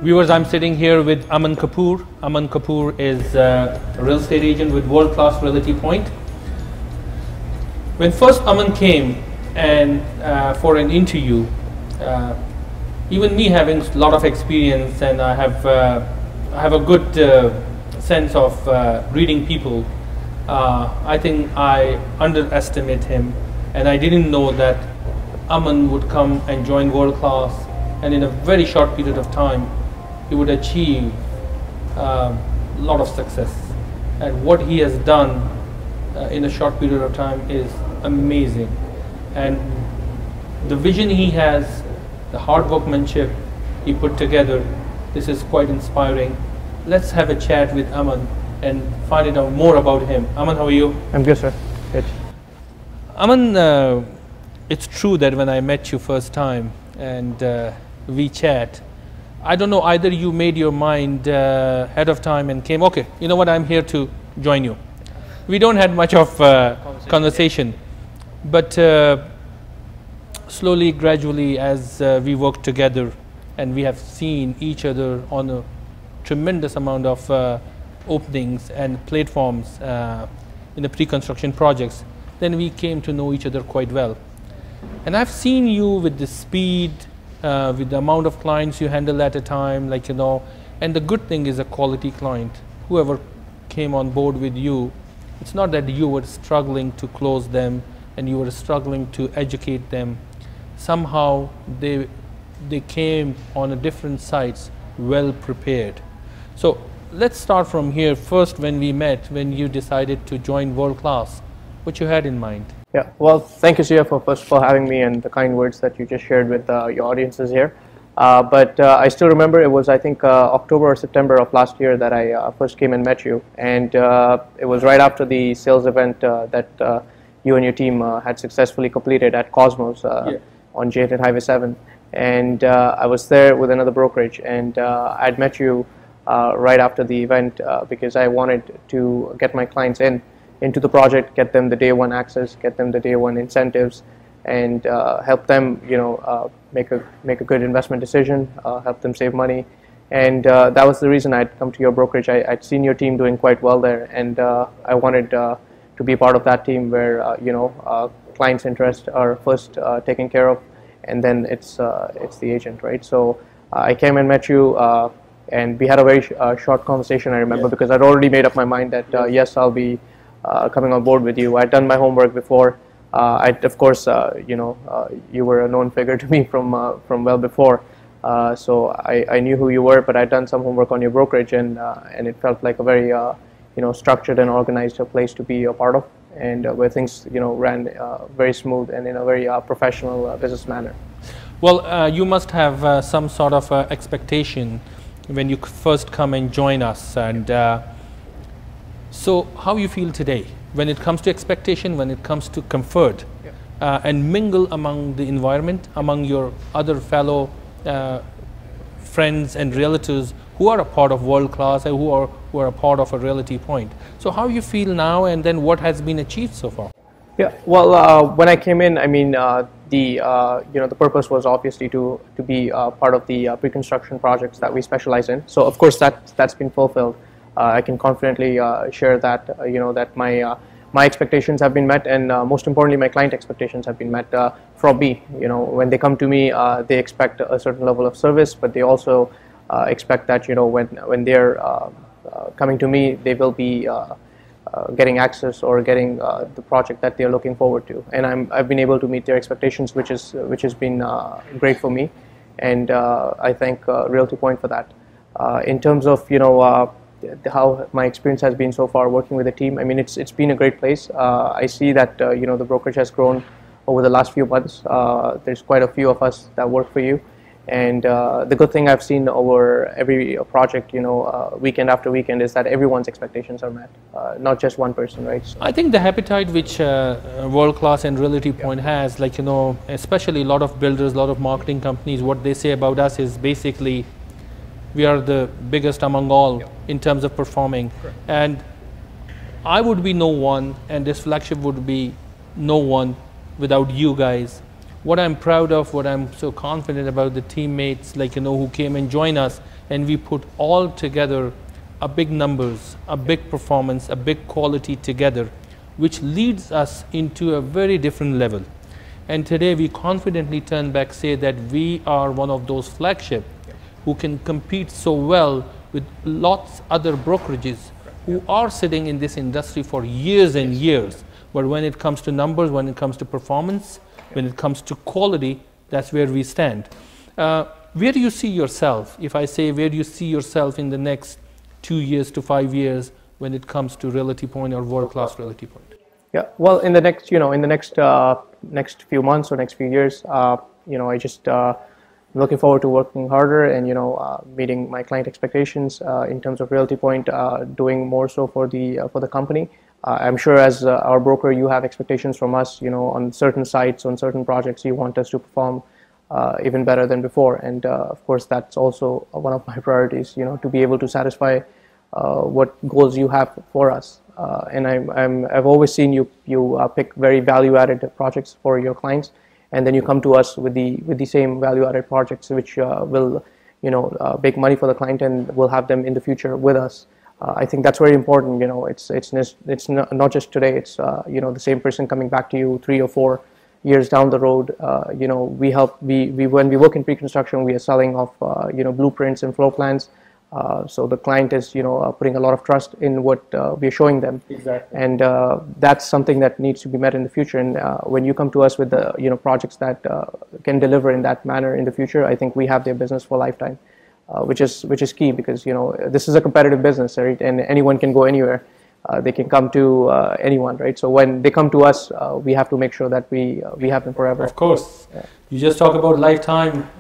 Viewers, I'm sitting here with Aman Kapoor. Aman Kapoor is a real estate agent with world-class Realty Point. When first Aman came and for an interview, even me having a lot of experience and I have a good sense of reading people, I think I underestimate him, and I didn't know that Aman would come and join world class, and in a very short period of time he would achieve a lot of success. And what he has done in a short period of time is amazing. And the vision he has, the hard workmanship he put together, this is quite inspiring. Let's have a chat with Aman and find out more about him. Aman, how are you? I'm good, sir. Good. Aman, it's true that when I met you first time and we chat, I don't know, either you made your mind ahead of time and came, okay, you know what, I'm here to join you. We don't had much of conversation, but slowly, gradually, as we work together and we have seen each other on a tremendous amount of openings and platforms in the pre-construction projects, then we came to know each other quite well. And I've seen you with the speed, with the amount of clients you handle at a time, like, you know, and the good thing is a quality client. Whoever came on board with you, it's not that you were struggling to close them and you were struggling to educate them. Somehow they came on a different sites well prepared. So let's start from here. First, when we met, when you decided to join world class, what you had in mind? Yeah, well, thank you, Zia, for first of all having me and the kind words that you just shared with your audiences here. But I still remember it was, I think, October or September of last year that I first came and met you. And it was right after the sales event that you and your team had successfully completed at Cosmos on J8 Highway 7. And I was there with another brokerage, and I'd met you right after the event because I wanted to get my clients into the project, get them the day one access, get them the day one incentives, and help them, you know, make a good investment decision, help them save money. And that was the reason I'd come to your brokerage. I'd seen your team doing quite well there, and I wanted to be a part of that team where you know, clients' interests are first taken care of, and then it's the agent, right? So I came and met you, and we had a very short conversation, I remember, because I'd already made up my mind that yes, I'll be coming on board with you. I'd done my homework before. Of course, you know, you were a known figure to me from well before, so I knew who you were. But I'd done some homework on your brokerage, and it felt like a very you know, structured and organized place to be a part of, and where things, you know, ran very smooth and in a very professional business manner. Well, you must have some sort of expectation when you first come and join us, and so how you feel today when it comes to expectation, when it comes to comfort, and mingle among the environment, among your other fellow friends and realtors who are a part of world class and who are a part of a Realty Point. So how you feel now, and then what has been achieved so far? Yeah, well, when I came in, I mean, you know, the purpose was obviously to be part of the pre-construction projects that we specialize in. So of course that's been fulfilled. I can confidently share that you know, that my expectations have been met, and most importantly, my client expectations have been met from me. You know, when they come to me, they expect a certain level of service, but they also expect that, you know, when they're coming to me, they will be getting access or getting the project that they're looking forward to. And I've been able to meet their expectations, which has been great for me, and I thank Realty Point for that. In terms of, you know, how my experience has been so far working with the team, I mean, it's been a great place. I see that you know, the brokerage has grown over the last few months. There's quite a few of us that work for you, and the good thing I've seen over every project, you know, weekend after weekend, is that everyone's expectations are met, not just one person, right? So I think the appetite which world class and Realty Point has, like, you know, especially a lot of builders, a lot of marketing companies, what they say about us is basically we are the biggest among all in terms of performing. Correct. And I would be no one, and this flagship would be no one without you guys. What I'm proud of, what I'm so confident about the teammates, like, you know, who came and joined us, and we put all together a big numbers, a big performance, a big quality together, which leads us into a very different level. And today we confidently turn back, say that we are one of those flagship who can compete so well with lots other brokerages who are sitting in this industry for years and years. But when it comes to numbers, when it comes to performance, when it comes to quality, that's where we stand. Where do you see yourself? If I say, where do you see yourself in the next 2 years to 5 years when it comes to Realty Point or world-class Realty Point? Yeah, well, in the next, next few months or next few years, I just looking forward to working harder and meeting my client expectations in terms of Realty Point, doing more so for the company. I'm sure as our broker, you have expectations from us, on certain sites, on certain projects, you want us to perform even better than before. And of course, that's also one of my priorities, to be able to satisfy what goals you have for us. And I've always seen you pick very value-added projects for your clients, and then you come to us with the same value-added projects, which will make money for the client and will have them in the future with us. I think that's very important. It's not just today. It's the same person coming back to you 3 or 4 years down the road. When we work in pre-construction, we are selling off blueprints and floor plans. So the client is putting a lot of trust in what we are showing them. Exactly. And that's something that needs to be met in the future. And when you come to us with the projects that can deliver in that manner in the future, I think we have their business for a lifetime. Which is key, because this is a competitive business, right? And anyone can go anywhere. They can come to anyone, right? So when they come to us, we have to make sure that we have them forever. Of course. Yeah. You just talk about lifetime.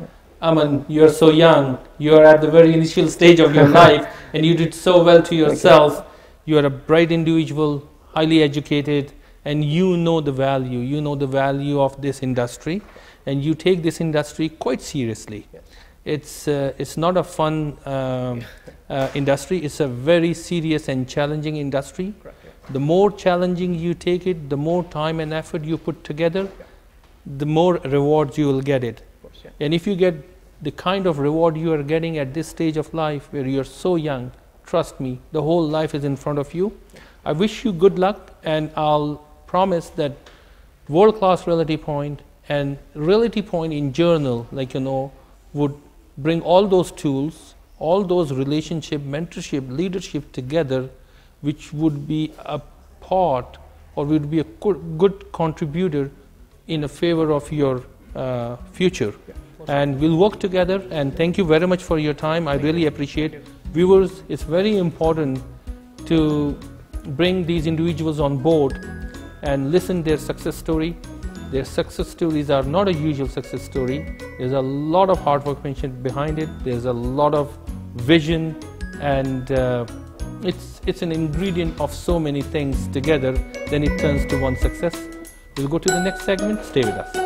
Aman, you're so young. You're at the very initial stage of your life, and you did so well to yourself. You are a bright individual, highly educated, and you know the value. You know the value of this industry, and you take this industry quite seriously. Yes. It's not a fun industry. It's a very serious and challenging industry. Correct, yeah. The more challenging you take it, the more time and effort you put together, yeah, the more rewards you will get it. Of course, yeah. And if you get the kind of reward you are getting at this stage of life, where you're so young, trust me, the whole life is in front of you. Yeah. I wish you good luck, and I'll promise that world-class Realty Point and Realty Point in general, would bring all those tools, all those relationship, mentorship, leadership together, which would be a part or would be a good contributor in a favor of your future. Yeah. And we'll work together, and thank you very much for your time. I really appreciate it. Viewers, it's very important to bring these individuals on board and listen their success story. Their success stories are not a usual success story. There's a lot of hard work behind it. There's a lot of vision, and it's an ingredient of so many things together. Then it turns to one success. We'll go to the next segment. Stay with us.